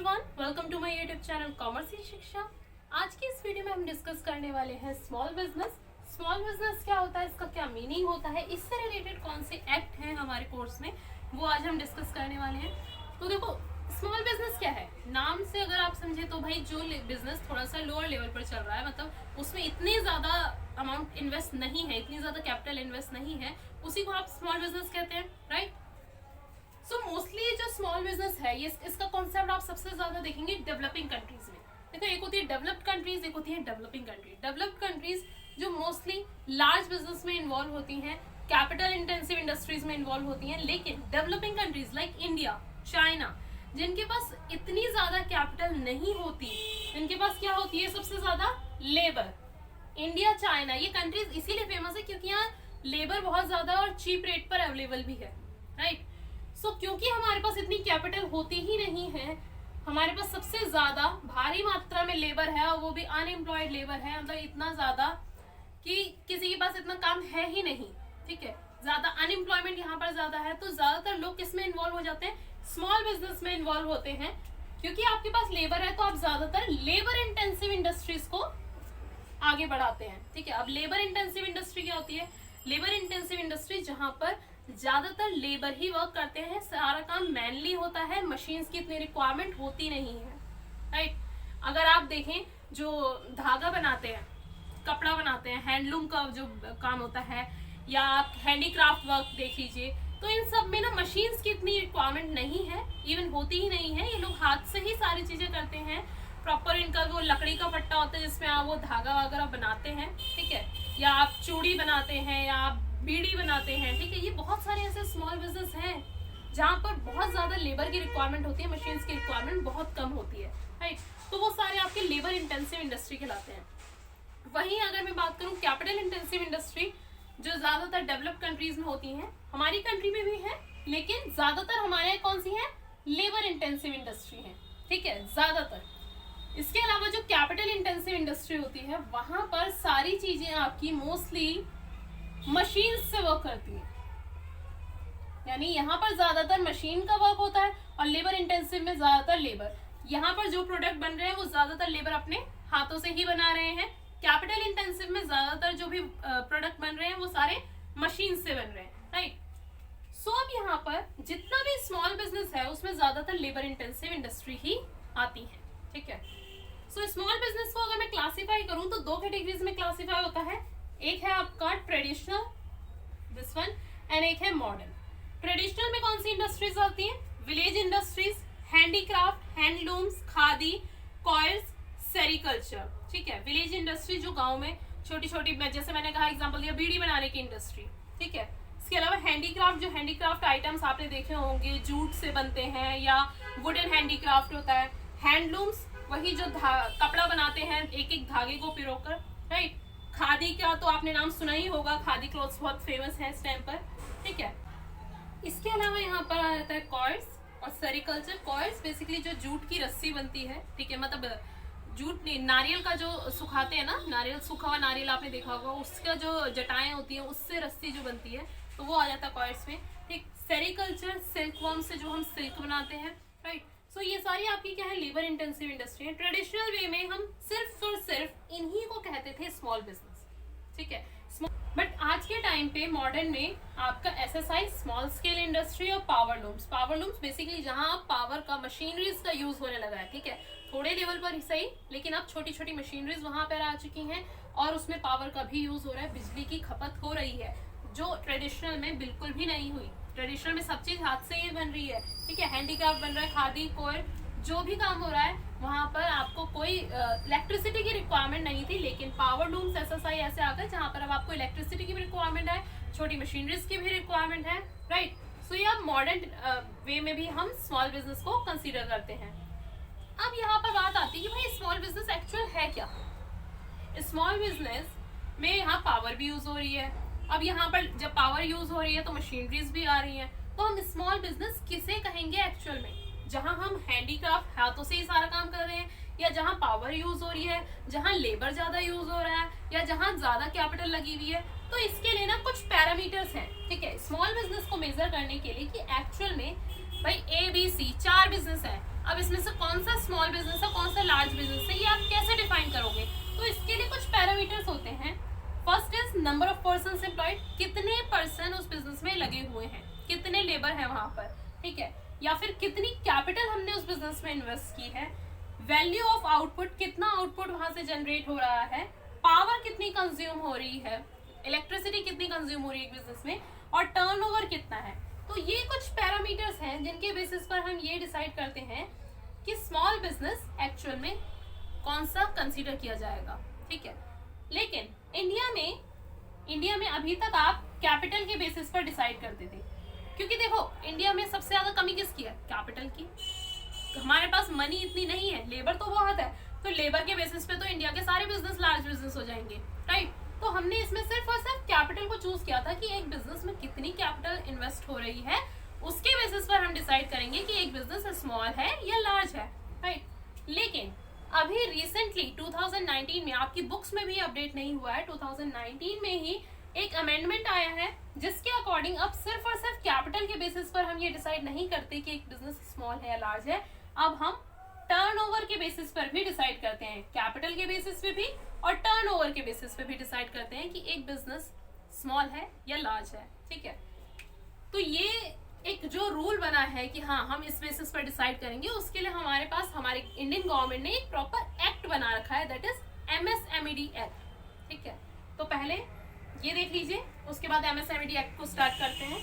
Everyone, welcome to my YouTube channel commerce ही शिक्षा। आज की इस वीडियो में हम डिस्कस करने वाले हैं स्मॉल बिजनेस। स्मॉल बिजनेस क्या होता है, इसका क्या मीनिंग होता है, इससे रिलेटेड कौन से एक्ट हैं हमारे कोर्स में, वो आज हम डिस्कस करने वाले हैं। तो देखो, स्मॉल बिजनेस क्या है, नाम से अगर आप समझे तो भाई जो बिजनेस थोड़ा सा लोअर लेवल पर चल रहा है, मतलब उसमें इतनी ज्यादा अमाउंट इन्वेस्ट नहीं है, इतनी ज्यादा कैपिटल इन्वेस्ट नहीं है, उसी को आप स्मॉल बिजनेस कहते हैं, राइट। सो मोस्टली जो स्मॉल बिजनेस है, ये इसका कॉन्सेप्ट आप सबसे ज्यादा देखेंगे डेवलपिंग कंट्रीज में। देखो, एक होती है डेवलप्ड कंट्रीज, एक होती है डेवलपिंग कंट्रीज। डेवलप्ड कंट्रीज जो मोस्टली लार्ज बिजनेस में इन्वॉल्व होती हैं, कैपिटल इंटेंसिव इंडस्ट्रीज में इन्वॉल्व होती हैं। लेकिन developing countries like India, China, जिनके पास इतनी ज्यादा कैपिटल नहीं होती, जिनके पास क्या होती है सबसे ज्यादा लेबर। इंडिया, चाइना, ये कंट्रीज इसीलिए फेमस है क्योंकि यहाँ लेबर बहुत ज्यादा और चीप रेट पर अवेलेबल भी है, राइट। सो क्योंकि हमारे पास इतनी कैपिटल होती ही नहीं है, हमारे पास सबसे ज्यादा भारी मात्रा में लेबर है, और वो भी अनएम्प्लॉयड लेबर है, मतलब इतना ज्यादा कि किसी के पास इतना काम है ही नहीं, ठीक है। ज्यादा अनएम्प्लॉयमेंट यहाँ पर ज्यादा है, तो ज्यादातर लोग किसमें इन्वॉल्व हो जाते हैं, स्मॉल बिजनेस में इन्वॉल्व होते हैं। क्योंकि आपके पास लेबर है तो आप ज्यादातर लेबर इंटेंसिव इंडस्ट्रीज को आगे बढ़ाते हैं, ठीक है। अब लेबर इंटेंसिव इंडस्ट्री क्या होती है, लेबर इंटेंसिव इंडस्ट्री जहां पर ज्यादातर लेबर ही वर्क करते हैं, सारा काम मैनली होता है, मशीन्स की इतनी रिक्वायरमेंट होती नहीं है, राइट। अगर आप देखें, जो धागा बनाते हैं, कपड़ा बनाते हैं, हैंडलूम का जो काम होता है, या आप हैंडीक्राफ्ट वर्क देख लीजिए, तो इन सब में ना मशीन्स की इतनी रिक्वायरमेंट नहीं है, इवन होती ही नहीं है। ये लोग हाथ से ही सारी चीजें करते हैं। प्रॉपर इनका वो लकड़ी का पट्टा होता है जिसमें आप वो धागा वगैरह बनाते हैं, ठीक है, या आप चूड़ी बनाते हैं, या आप बीड़ी बनाते हैं, ठीक है। ये बहुत सारे ऐसे स्मॉल बिजनेस हैं जहाँ पर बहुत ज्यादा लेबर की रिक्वायरमेंट होती है, मशीन्स की रिक्वायरमेंट बहुत कम होती है, राइट। तो वो सारे आपके लेबर इंटेंसिव इंडस्ट्री कहलाते हैं। वहीं अगर मैं बात करूँ कैपिटल इंटेंसिव इंडस्ट्री, जो ज्यादातर डेवलप्ड कंट्रीज में होती हैं, हमारी कंट्री में भी है, लेकिन ज्यादातर हमारे यहाँ कौन सी है, लेबर इंटेंसिव इंडस्ट्री है, ठीक है, ज्यादातर। इसके अलावा जो कैपिटल इंटेंसिव इंडस्ट्री होती है, वहां पर सारी चीजें आपकी मोस्टली मशीन से वर्क करती है, यानी यहाँ पर ज्यादातर मशीन का वर्क होता है, और लेबर इंटेंसिव में ज्यादातर लेबर। यहाँ पर जो प्रोडक्ट बन रहे हैं वो ज्यादातर लेबर अपने हाथों से ही बना रहे हैं। कैपिटल इंटेंसिव में ज्यादातर जो भी प्रोडक्ट बन रहे हैं वो सारे मशीन से बन रहे हैं, राइट। सो अब यहाँ पर जितना भी स्मॉल बिजनेस है उसमें ज्यादातर लेबर इंटेंसिव इंडस्ट्री ही आती है, ठीक है। सो स्मॉल बिजनेस को अगर मैं क्लासीफाई करूं तो दो कैटेगरीज में क्लासीफाई होता है। एक है आपका ट्रेडिशनल, दिस वन, एंड एक है मॉडर्न। ट्रेडिशनल में कौन सी इंडस्ट्रीज आती हैं, village industries, handicraft, handlooms, khadi, choirs, sericulture, ठीक है। विलेज इंडस्ट्री जो गांव में छोटी छोटी, जैसे मैंने कहा एग्जांपल दिया, बीड़ी बनाने की इंडस्ट्री, ठीक है। इसके अलावा हैंडीक्राफ्ट, जो हैंडीक्राफ्ट आइटम्स आपने देखे होंगे, जूट से बनते हैं, या वुडन हैंडीक्राफ्ट होता है। हैंडलूम्स, वही जो कपड़ा बनाते हैं एक एक धागे को पिरोकर, राइट। खादी का तो आपने नाम सुना ही होगा, खादी क्लॉथ्स बहुत फेमस है इस टाइम पर, ठीक है। इसके अलावा यहाँ पर आ जाता है कॉयर्स और सेरिकल्चर। कॉयर्स बेसिकली जो जूट की रस्सी बनती है, ठीक है, मतलब जूट नहीं, नारियल का जो सुखाते हैं ना, नारियल, सूखा हुआ नारियल आपने देखा होगा, उसका जो जटाएं होती हैं उससे रस्सी जो बनती है, तो वो आ जाता है कॉयर्स में, ठीक। सेरिकल्चर, सिल्क वर्म से जो हम सिल्क बनाते हैं, राइट। सो ये सारी आपकी क्या है, लेबर इंटेंसिव इंडस्ट्री है। ट्रेडिशनल वे में हम सिर्फ और सिर्फ इन्हीं को कहते थे स्मॉल बिजनेस, ठीक है। बट आज के टाइम पे मॉडर्न में आपका एसएसआई, स्मॉल स्केल इंडस्ट्री, और power looms. Power looms basically जहां पावर का, मशीनरीज का यूज होने लगा है, ठीक है, थोड़े लेवल पर ही सही, लेकिन अब छोटी छोटी मशीनरीज वहां पर आ चुकी हैं, और उसमें पावर का भी यूज हो रहा है, बिजली की खपत हो रही है, जो ट्रेडिशनल में बिल्कुल भी नहीं हुई। ट्रेडिशनल में सब चीज हाथ से ही बन रही है, ठीक है, हैंडीक्राफ्ट बन रहा है, खादी, कोयर, जो भी काम हो रहा है वहां पर आपको कोई इलेक्ट्रिसिटी की रिक्वायरमेंट नहीं थी। लेकिन पावर लूम्स, एसएसआई ऐसे आ गए जहां पर अब आपको इलेक्ट्रिसिटी की भी रिक्वायरमेंट है, छोटी मशीनरीज की भी रिक्वायरमेंट है, राइट। सो ये अब मॉडर्न वे में भी हम स्मॉल बिजनेस को कंसीडर करते हैं। अब यहाँ पर बात आती है कि भाई स्मॉल बिजनेस एक्चुअल है क्या। स्मॉल बिजनेस में यहाँ पावर भी यूज हो रही है। अब यहाँ पर जब पावर यूज हो रही है तो मशीनरीज भी आ रही हैं, तो हम स्मॉल बिजनेस किसे कहेंगे एक्चुअल में, जहां हम हैंडीक्राफ्ट हाथों से ही सारा काम कर रहे हैं, या जहां पावर यूज हो रही है, जहां लेबर ज्यादा यूज हो रहा है, या जहां ज्यादा कैपिटल लगी हुई है। तो इसके लिए ना कुछ पैरामीटर्स हैं, ठीक है, स्मॉल बिजनेस को मेजर करने के लिए कि एक्चुअल में भाई A B C 4 बिजनेस है। अब इसमें से कौन सा स्मॉल बिजनेस है, कौन सा लार्ज बिजनेस है, ये आप कैसे डिफाइन करोगे? तो इसके लिए कुछ पैरामीटर्स होते हैं। First is number of person employed, कितने पर्सन उस बिजनेस में लगे हुए हैं, कितने लेबर है वहां पर, ठीक है। या फिर कितनी कैपिटल हमने उस बिजनेस में इन्वेस्ट की है। वैल्यू ऑफ आउटपुट, कितना आउटपुट वहां से जनरेट हो रहा है। पावर कितनी कंज्यूम हो रही है, इलेक्ट्रिसिटी कितनी कंज्यूम हो रही है बिजनेस में, और टर्नओवर कितना है। तो ये कुछ पैरामीटर्स हैं जिनके बेसिस पर हम ये डिसाइड करते हैं कि स्मॉल बिजनेस एक्चुअल में कौन सा कंसीडर किया जाएगा, ठीक है। लेकिन इंडिया में अभी तक आप कैपिटल के बेसिस पर डिसाइड करते थे, क्योंकि देखो इंडिया में सबसे ज्यादा कमी किसकी है, कैपिटल की। हमारे पास मनी इतनी नहीं है, लेबर तो बहुत है, तो लेबर के बेसिस पे तो इंडिया के सारे बिजनेस लार्ज बिजनेस हो जाएंगे, राइट। तो हमने इसमें सिर्फ और सिर्फ कैपिटल को चूज किया था कि एक बिजनेस में कितनी कैपिटल इन्वेस्ट हो रही है, उसके बेसिस पर हम डिसाइड करेंगे कि एक बिजनेस स्मॉल है या लार्ज है, राइट। लेकिन अभी रिसेंटली 2019 में, आपकी बुक्स में भी अपडेट नहीं हुआ है, 2019 में ही एक अमेंडमेंट आया है जिसके अकॉर्डिंग अब सिर्फ और सिर्फ कैपिटल के बेसिस पर हम ये डिसाइड नहीं करते कि एक बिजनेस स्मॉल है या लार्ज है। अब हम टर्नओवर के बेसिस पर भी डिसाइड करते हैं, कैपिटल के बेसिस पे भी और टर्नओवर के बेसिस पे भी डिसाइड करते हैं कि एक बिजनेस स्मॉल है या लार्ज है, ठीक है। तो ये एक जो रूल बना है कि हाँ हम इस बेसिस पर डिसाइड करेंगे, उसके लिए हमारे पास हमारे इंडियन गवर्नमेंट ने एक प्रॉपर एक्ट बना रखा है, दैट इज MSMED एक्ट, ठीक है। तो पहले ये देख लीजिए, उसके बाद MSMED एक्ट को स्टार्ट करते हैं।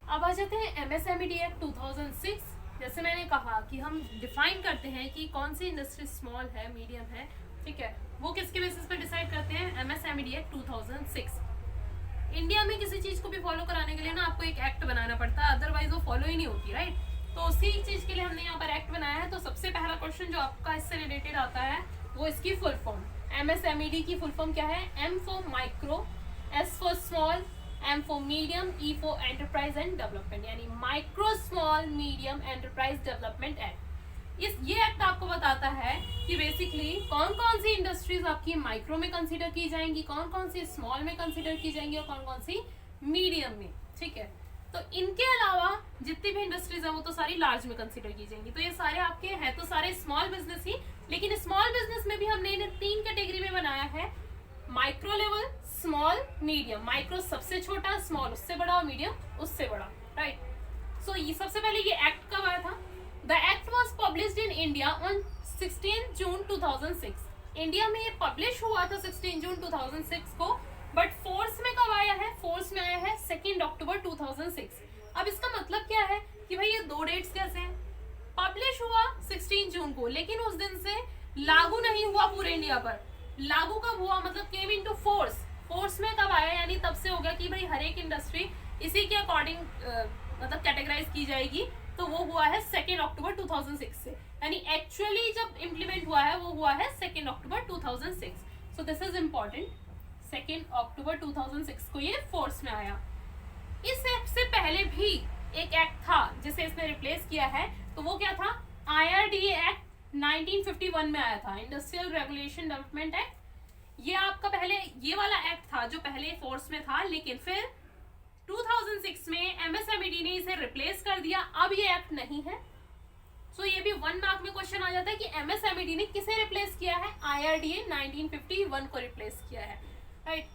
अब आ जाते हैं MSMED एक्ट 2006। जैसे मैंने कहा कि हम डिफाइन करते हैं कि कौन सी इंडस्ट्री स्मॉल है, मीडियम है, ठीक है, वो किसके बेसिस पर डिसाइड करते हैं, MSMED एक्ट 2006। इंडिया में किसी चीज को भी फॉलो कराने के लिए ना आपको एक एक्ट बनाना पड़ता है, अदरवाइज वो फॉलो ही नहीं होती, राइट। तो उसी चीज के लिए हमने यहाँ पर एक्ट बनाया है। तो सबसे पहला क्वेश्चन जो आपका इससे रिलेटेड आता है वो इसकी फुल फॉर्म, MSMED की फुल फॉर्म क्या है, M for micro, S for small, M for medium, E for enterprise and development, यानी micro small medium enterprise development act. ये एक्ट आपको बताता है कि बेसिकली कौन कौन सी इंडस्ट्रीज आपकी माइक्रो में कंसीडर की जाएंगी, कौन कौन सी स्मॉल में कंसीडर की जाएंगी और कौन कौन सी मीडियम में, ठीक है। तो इनके अलावा जितनी भी इंडस्ट्रीज है वो तो सारी लार्ज में कंसीडर की जाएंगी। तो ये सारे आपके हैं तो सारे स्मॉल बिजनेस ही, लेकिन स्मॉल बिजनेस में भी हमने इन्हें 3 कैटेगरी में बनाया है, micro level, small, medium. Micro सबसे छोटा, स्मॉल उससे बड़ा और मीडियम उससे बड़ा, राइट। सो ये सबसे पहले ये एक्ट कब आया था, The act was published in India on 16 June 2006। India में ये पब्लिश हुआ था 16 जून 2006 को, बट फोर्स में कब आया है, फोर्स में आया है 2 अक्टूबर 2006। अब इसका मतलब क्या है कि भाई ये 2 डेट्स कैसे हैं, पब्लिश हुआ 16 जून को, लेकिन उस दिन से लागू नहीं हुआ पूरे इंडिया पर। लागू कब हुआ, मतलब केम इनटू फोर्स, फोर्स में कब आया, यानी तब से हो गया कि भाई हर एक इंडस्ट्री इसी के अकॉर्डिंग मतलब कैटेगराइज की जाएगी। तो वो हुआ है 2 अक्टूबर 2006 से, यानी एक्चुअली जब इम्प्लीमेंट हुआ है वो हुआ है 2 अक्टूबर 2006। सो दिस इज इम्पोर्टेंट, 2 अक्टूबर 2006 को ये फोर्स में आया। इस एक्ट से पहले भी एक एक्ट था जिसे इसने रिप्लेस किया है, तो वो क्या था, IRDA एक्ट 1951 में आया था, इंडस्ट्रियल रेगुलेशन डेवलपमेंट एक्ट। ये आपका पहले ये वाला एक्ट था जो पहले फोर्स में था, लेकिन फिर 2006 में MSMED ने इसे रिप्लेस कर दिया, अब ये एक्ट नहीं है। सो ये भी 1 मार्क में क्वेश्चन आ जाता है कि MSMED ने किसे रिप्लेस किया है, IRDA 1951 को रिप्लेस किया है, राइट।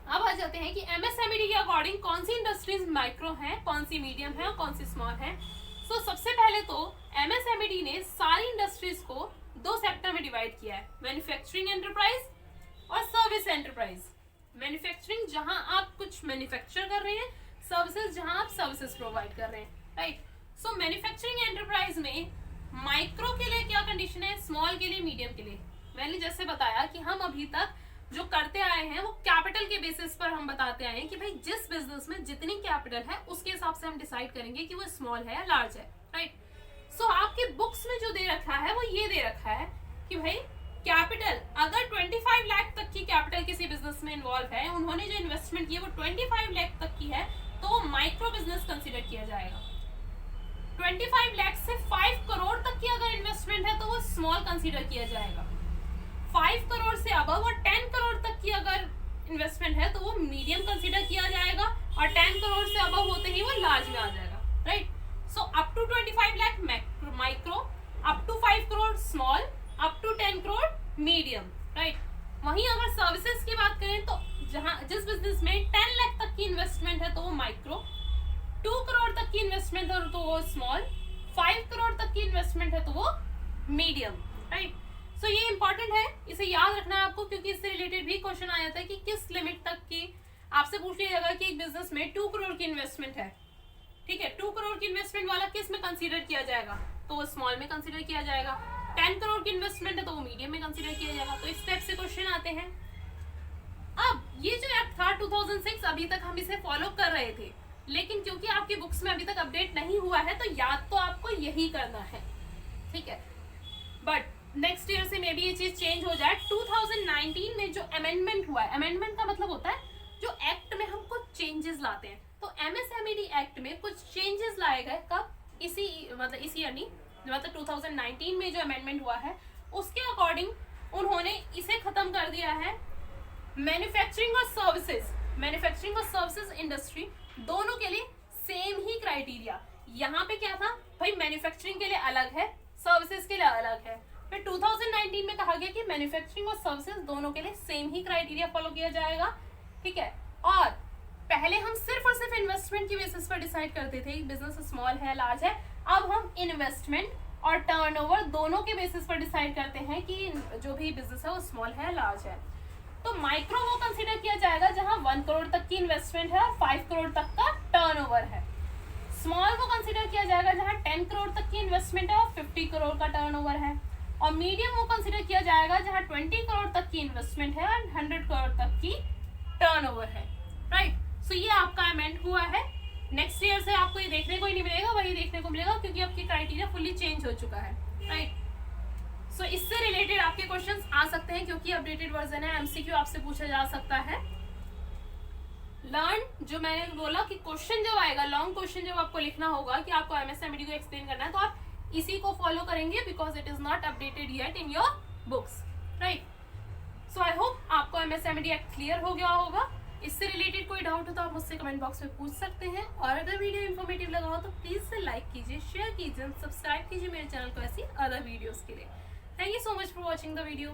अब आ जाते हैं कि MSMED के अकॉर्डिंग कौन सी इंडस्ट्रीज माइक्रो है, कौन सी मीडियम है और कौन सी स्मॉल है। सो सबसे पहले तो MSMED ने सारी इंडस्ट्रीज को 2 सेक्टर में डिवाइड किया है, मैन्युफैक्चरिंग एंटरप्राइज और सर्विस एंटरप्राइज। मैन्युफैक्चरिंग जहां आप कुछ मैन्युफैक्चर कर रहे हैं, सर्विसेज जहां आप सर्विसेज प्रोवाइड कर रहे हैं, राइट। सो मैन्युफैक्चरिंग एंटरप्राइज में माइक्रो के लिए क्या कंडीशन है, स्मॉल के लिए, मीडियम के लिए। मैंने जैसे बताया कि हम अभी तक जो करते आए हैं वो कैपिटल के बेसिस पर हम बताते आए हैं कि भाई जिस बिजनेस में जितनी कैपिटल है उसके हिसाब से हम डिसाइड करेंगे कि वो स्मॉल है या लार्ज है, राइट। सो आपके बुक्स में जो दे रखा है वो ये दे रखा है कि भाई कैपिटल अगर 25 लाख तक की कैपिटल किसी बिजनेस में इन्वॉल्व है, उन्होंने जो इन्वेस्टमेंट की है वो 25 लाख तक की है, तो वो माइक्रो बिजनेस कंसीडर किया जाएगा। 25 लाख से 5 करोड़ तक की अगर इन्वेस्टमेंट है तो वो स्मॉल कंसीडर किया जाएगा। 5 करोड़ से अबव और 10 करोड़ तक की अगर इन्वेस्टमेंट है तो वो मीडियम कंसीडर किया जाएगा, और 10 करोड़ से अबव होते ही वो लार्ज में आ जाएगा, right. So up to 25 lakh micro investment है तो वो मीडियम, राइट। सो ये इंपॉर्टेंट है, इसे याद रखना है आपको, क्योंकि इससे रिलेटेड भी क्वेश्चन आ जाता है कि किस लिमिट तक की आपसे पूछ लिया जाएगा कि एक बिजनेस में 2 करोड़ की इन्वेस्टमेंट है, ठीक है, 2 करोड़ की इन्वेस्टमेंट वाला किस में कंसीडर किया जाएगा, तो वो स्मॉल में कंसीडर किया जाएगा। 10 करोड़ की इन्वेस्टमेंट है तो वो मीडियम में कंसीडर किया जाएगा। तो इस टाइप से क्वेश्चन आते हैं। अब ये जो एक्ट था 2006, अभी तक हम इसे फॉलो कर रहे थे, लेकिन क्योंकि आपकी बुक्स में अभी तक अपडेट नहीं हुआ है तो याद तो आपको यही करना है, ठीक है। बट नेक्स्ट ईयर से मे बी ये चीज चेंज हो जाए। 2019 में जो अमेंडमेंट हुआ है, अमेंडमेंट का मतलब होता है जो एक्ट में हम कुछ चेंजेस लाते हैं, तो MSMED एक्ट में कुछ चेंजेस लाए गए। कब? इसी ईयर नहीं, मतलब 2019 में जो अमेंडमेंट हुआ है उसके अकॉर्डिंग उन्होंने इसे खत्म कर दिया है। मैन्युफैक्चरिंग और सर्विसेज इंडस्ट्री दोनों के लिए सेम ही क्राइटेरिया। यहाँ पे क्या था भाई, मैन्युफैक्चरिंग के लिए अलग है, सर्विसेज के लिए अलग है। फिर 2019 में कहा गया कि मैन्युफैक्चरिंग और सर्विसेज दोनों के लिए सेम ही क्राइटेरिया फॉलो किया जाएगा, ठीक है। और पहले हम सिर्फ और सिर्फ इन्वेस्टमेंट की बेसिस पर डिसाइड करते थे बिजनेस स्मॉल है लार्ज है। अब हम इन्वेस्टमेंट और टर्नओवर दोनों के बेसिस पर डिसाइड करते हैं कि जो भी बिजनेस है वो स्मॉल है लार्ज है। तो माइक्रो वो कंसीडर किया जाएगा जहां 1 करोड़ तक की इन्वेस्टमेंट है और 5 करोड़ तक का टर्नओवर है। स्मॉल को कंसीडर किया जाएगा जहां 10 करोड़ तक की इन्वेस्टमेंट है और 50 करोड़ का टर्नओवर है। और मीडियम वो कंसीडर किया जाएगा जहां 20 करोड़ तक की इन्वेस्टमेंट है और 100 करोड़ तक की टर्नओवर है, राइट। सो ये आपका अमेंड हुआ है। नेक्स्ट ईयर से आपको ये देखने को ही नहीं मिलेगा, वही देखने को मिलेगा, क्योंकि आपकी क्राइटेरिया फुल्ली चेंज हो चुका है, राइट। सो इससे रिलेटेड आपके क्वेश्चंस आ सकते हैं, क्योंकि अपडेटेड वर्जन है। MCQ आपसे पूछा जा सकता है। लर्न, जो मैंने बोला कि क्वेश्चन जब आएगा, लॉन्ग क्वेश्चन जब आपको लिखना होगा कि आपको MSMED को एक्सप्लेन करना है, तो आप इसी को फॉलो करेंगे, because it is not updated yet in your books, right. So I hope आपको MSMED एक्ट क्लियर हो गया होगा। इससे रिलेटेड कोई डाउट हो तो आप मुझसे कमेंट बॉक्स में पूछ सकते हैं। और अगर वीडियो इन्फॉर्मेटिव लगा हो तो प्लीज से लाइक कीजिए, शेयर कीजिए, सब्सक्राइब कीजिए मेरे चैनल को ऐसी अदर वीडियोस के लिए। Thank you so much for watching the video.